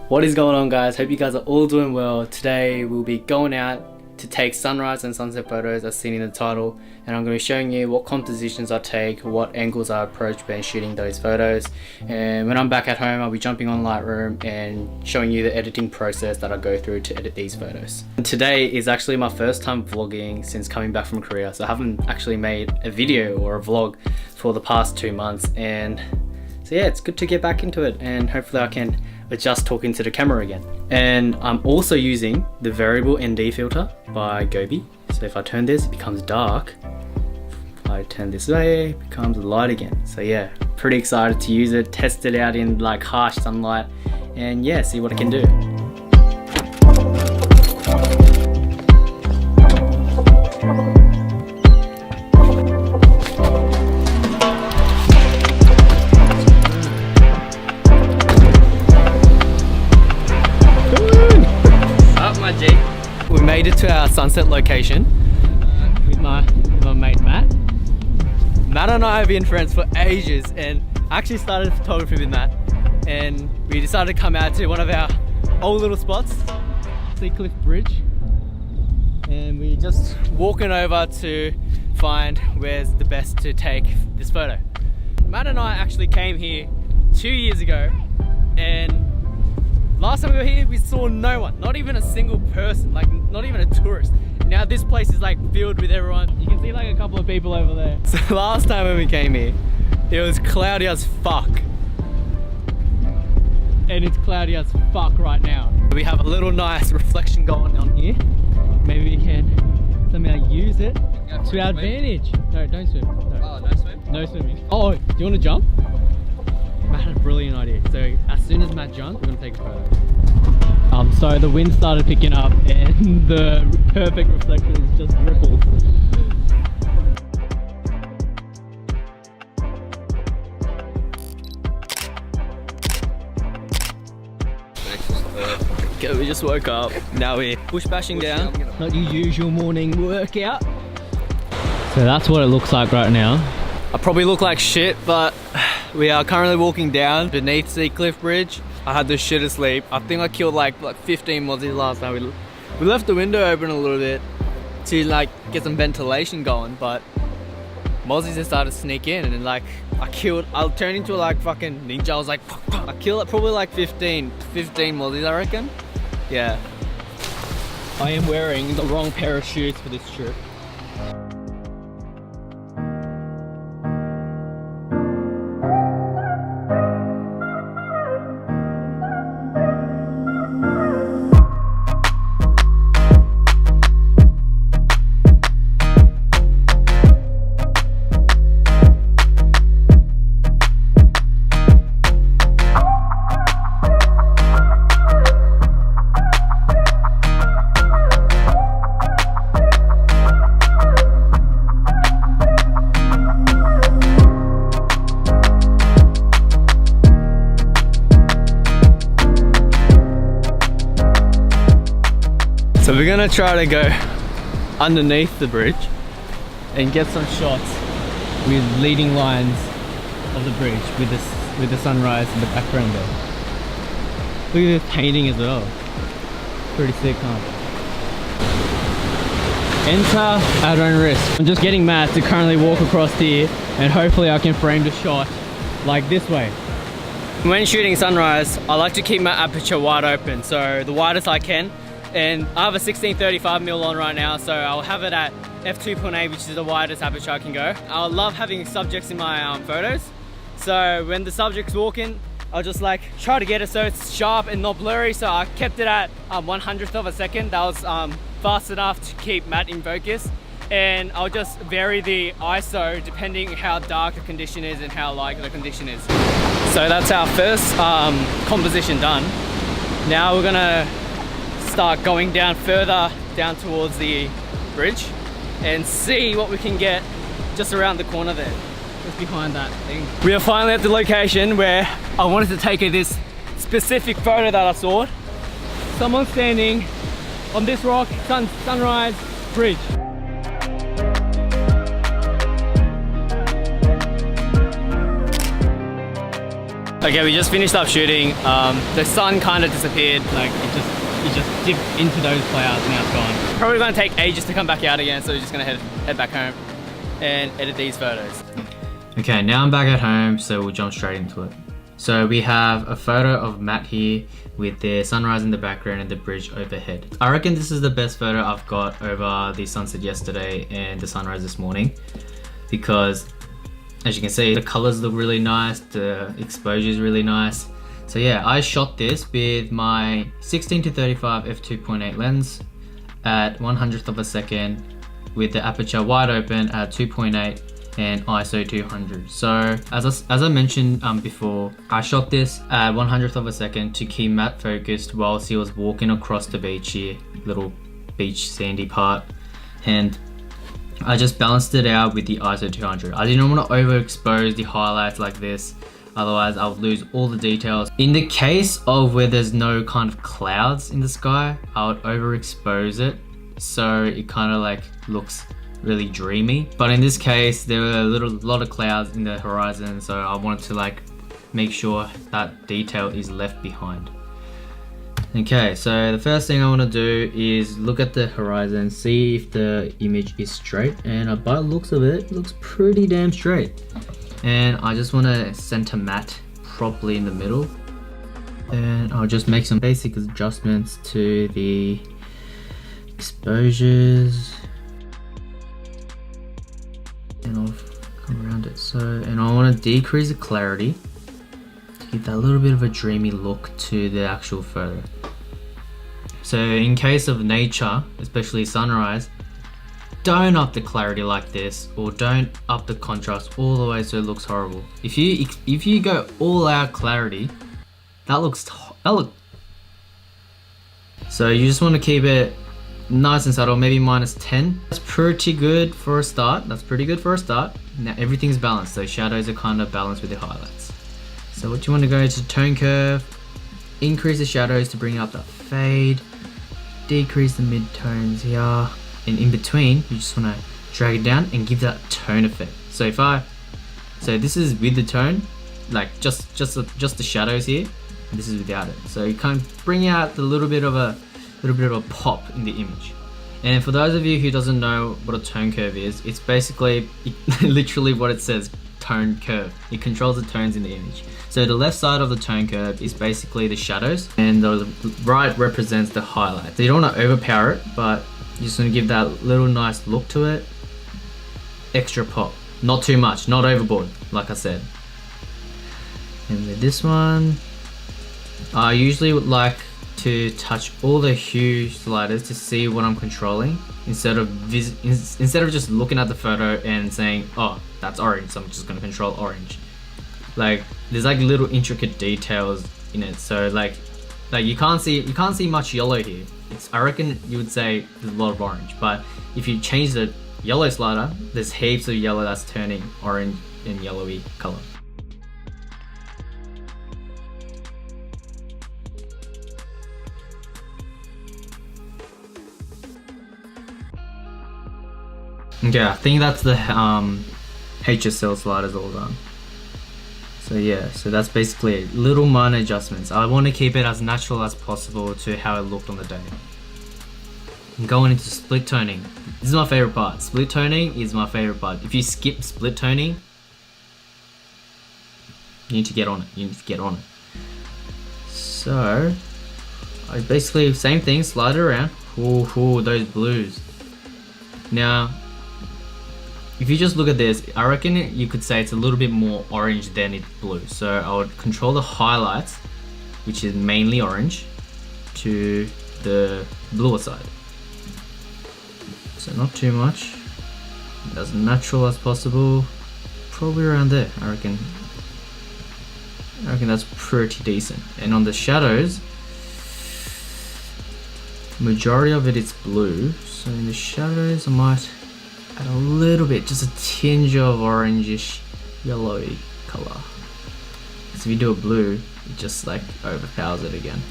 What is going on, guys? Hope you guys are all doing well. Today we'll be going out to take sunrise and sunset photos as seen in the title, and I'm going to be showing you what compositions I take, what angles I approach when shooting those photos. And when I'm back at home, I'll be jumping on Lightroom and showing you the editing process that I go through to edit these photos. And today is actually my first time vlogging since coming back from Korea, so I haven't actually made a video or a vlog for the past 2 months, and so yeah, it's good to get back into it, and hopefully I can adjust talking to the camera again. And I'm also using the variable ND filter by Gobi. So if I turn this, it becomes dark. If I turn this way, it becomes light again. So yeah, pretty excited to use it, test it out in like harsh sunlight, and yeah, see what I can do. We made it to our sunset location with my mate Matt. Matt and I have been friends for ages, and I actually started photography with Matt, and we decided to come out to one of our old little spots, Sea Cliff Bridge, and we're just walking over to find where's the best to take this photo. Matt and I actually came here 2 years ago, and last time we were here, we saw no one, not even a single person, like not even a tourist. Now this place is like filled with everyone. You can see like a couple of people over there. So last time when we came here, it was cloudy as fuck. And it's cloudy as fuck right now. We have a little nice reflection going on here. Maybe we can somehow use it to our advantage. No, don't swim. No. Oh, no swim? No swimming. Oh, do you want to jump? Matt had a brilliant idea. So as soon as Matt jumps, we're gonna take a photo. So the wind started picking up, and the perfect reflection is just ripples. Okay, we just woke up. Now we're bush bashing down. Not your usual morning workout. So that's what it looks like right now. I probably look like shit, but we are currently walking down beneath Sea Cliff Bridge. I had the shittest sleep. I think I killed like 15 mozzies last night. We left the window open a little bit to like get some ventilation going, but mozzies just started to sneak in, and then like I'll turn into like fucking ninja. I was like, I killed probably like 15 mozzies, I reckon. Yeah. I am wearing the wrong pair of shoes for this trip. So we're gonna try to go underneath the bridge and get some shots with leading lines of the bridge with the sunrise in the background there. Look at this painting as well. Pretty sick, huh? Enter at own risk. I'm just getting Matt to currently walk across here, and hopefully I can frame the shot like this way. When shooting sunrise, I like to keep my aperture wide open, so the widest I can. And I have a 16-35mm on right now, so I'll have it at f2.8, which is the widest aperture I can go. I love having subjects in my photos, so when the subject's walking, I'll just like try to get it so it's sharp and not blurry. So I kept it at 1/100th of a second. That was fast enough to keep Matt in focus, and I'll just vary the ISO depending how dark the condition is and how light the condition is. So that's our first composition done. Now we're gonna start going down further down towards the bridge and see what we can get just around the corner there, just behind that thing. We are finally at the location where I wanted to take this specific photo that I saw. Someone standing on this rock, sunrise bridge. Okay, we just finished up shooting. The sun kind of disappeared. Like it just dipped into those clouds. Now it's gone. Probably gonna take ages to come back out again. So we're just gonna head back home and edit these photos. Okay, now I'm back at home, so we'll jump straight into it. So we have a photo of Matt here with the sunrise in the background and the bridge overhead. I reckon this is the best photo I've got over the sunset yesterday and the sunrise this morning, because as you can see, the colors look really nice, the exposure is really nice. So yeah, I shot this with my 16-35 f2.8 lens at 100th of a second with the aperture wide open at 2.8 and ISO 200. So as I mentioned before, I shot this at 100th of a second to keep Matt focused whilst he was walking across the beach here, little beach sandy part, and I just balanced it out with the ISO 200. I didn't want to overexpose the highlights like this, otherwise I would lose all the details. In the case of where there's no kind of clouds in the sky, I would overexpose it so it kind of like looks really dreamy. But in this case, there were a lot of clouds in the horizon, so I wanted to like make sure that detail is left behind. Okay, so the first thing I want to do is look at the horizon, see if the image is straight, and by the looks of it, it looks pretty damn straight. And I just want to center Matt properly in the middle, and I'll just make some basic adjustments to the exposures, and I'll come around it. So, and I want to decrease the clarity to give that little bit of a dreamy look to the actual photo. So in case of nature, especially sunrise, don't up the clarity like this, or don't up the contrast all the way so it looks horrible. If you go all out clarity, that look. So you just want to keep it nice and subtle, maybe -10. That's pretty good for a start. Now everything's balanced, so shadows are kind of balanced with the highlights. So what you want to go to tone curve, increase the shadows to bring up that fade, decrease the mid-tones here, and in between you just want to drag it down and give that tone effect. So this is with the tone, like just the shadows here, and this is without it. So you kind of bring out the little bit of a pop in the image. And for those of you who doesn't know what a tone curve is, it's basically literally what it says, tone curve. It controls the tones in the image. So the left side of the tone curve is basically the shadows, and the right represents the highlights. So you don't want to overpower it, but you just want to give that little nice look to it. Extra pop, not too much, not overboard, like I said. And with this one, I usually would like to touch all the hue sliders to see what I'm controlling, instead of just looking at the photo and saying, oh, that's orange, so I'm just gonna control orange. Like there's like little intricate details in it, so like you can't see much yellow here. I reckon you would say there's a lot of orange, but if you change the yellow slider, there's heaps of yellow that's turning orange and yellowy color. Okay, I think that's the HSL sliders all done. So yeah, so that's basically it. Little minor adjustments. I want to keep it as natural as possible to how it looked on the day. I'm going into split toning. This is my favorite part. Split toning is my favorite part. If you skip split toning, you need to get on it. So I basically, same thing, slide it around. Ooh, those blues. Now, if you just look at this, I reckon you could say it's a little bit more orange than it's blue. So I would control the highlights, which is mainly orange, to the bluer side. So not too much, as natural as possible, probably around there. I reckon that's pretty decent. And on the shadows, majority of it is blue, so in the shadows I might add a little bit, just a tinge of orangish yellowy color. So if you do a blue, it just like overpowers it again.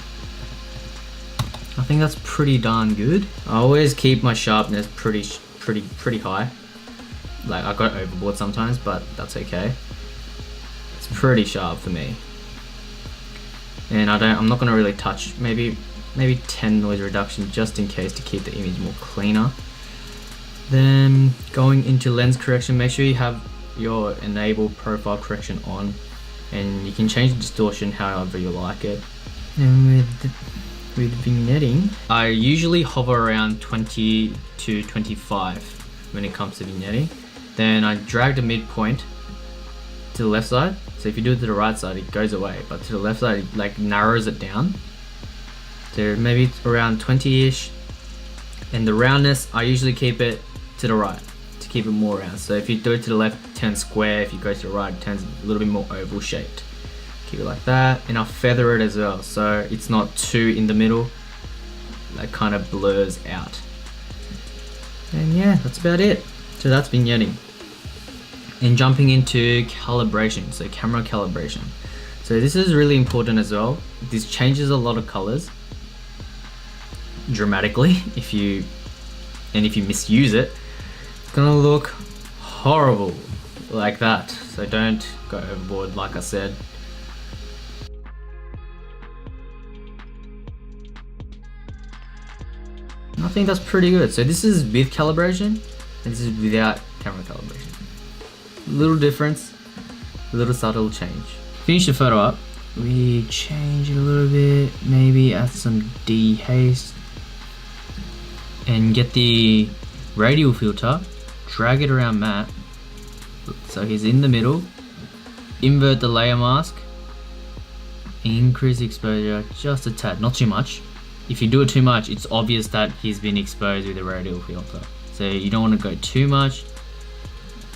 I think that's pretty darn good. I always keep my sharpness pretty high. Like I go overboard sometimes, but that's okay. It's pretty sharp for me. And I'm not gonna really touch, maybe 10 noise reduction just in case to keep the image more cleaner. Then going into lens correction, make sure you have your enable profile correction on, and you can change the distortion however you like it. And with vignetting, I usually hover around 20 to 25 when it comes to vignetting. Then I drag the midpoint to the left side. So if you do it to the right side, it goes away, but to the left side, it like narrows it down to maybe around 20-ish. And the roundness, I usually keep it to the right to keep it more round. So if you do it to the left, it turns square. If you go to the right, it turns a little bit more oval shaped. Keep it like that, and I'll feather it as well, so it's not too in the middle. That kind of blurs out. And yeah, that's about it. So that's vignetting. And jumping into calibration, so camera calibration. So this is really important as well. This changes a lot of colors dramatically. If you misuse it, it's gonna look horrible like that. So don't go overboard, like I said. I think that's pretty good. So this is with calibration, and this is without camera calibration. Little difference, little subtle change. Finish the photo up. We change it a little bit, maybe add some dehaze, and get the radial filter, drag it around Matt, so he's in the middle, invert the layer mask, increase the exposure just a tad, not too much. If you do it too much, it's obvious that he's been exposed with a radial filter. So you don't want to go too much,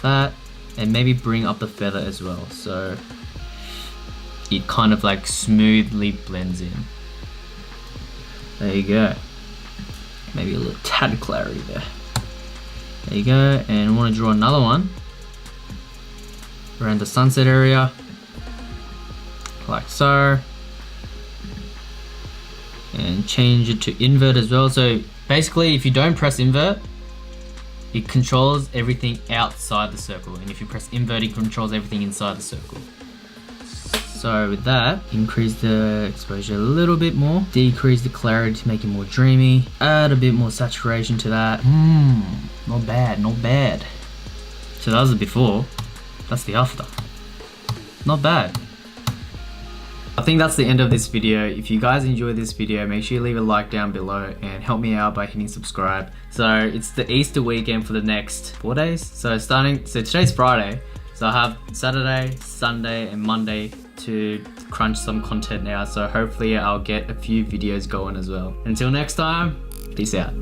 that, and maybe bring up the feather as well, so it kind of like smoothly blends in. There you go. Maybe a little tad clarity there. There you go, and I want to draw another one around the sunset area, like so. And change it to invert as well. So basically, if you don't press invert, it controls everything outside the circle, and if you press invert, it controls everything inside the circle. So with that, increase the exposure a little bit more, decrease the clarity to make it more dreamy, add a bit more saturation to that. Not bad, not bad. So that was the before, that's the after. Not bad. I think that's the end of this video. If you guys enjoyed this video, make sure you leave a like down below and help me out by hitting subscribe. So it's the Easter weekend for the next 4 days. So today's Friday. So I have Saturday, Sunday and Monday to crunch some content now. So hopefully I'll get a few videos going as well. Until next time, peace out.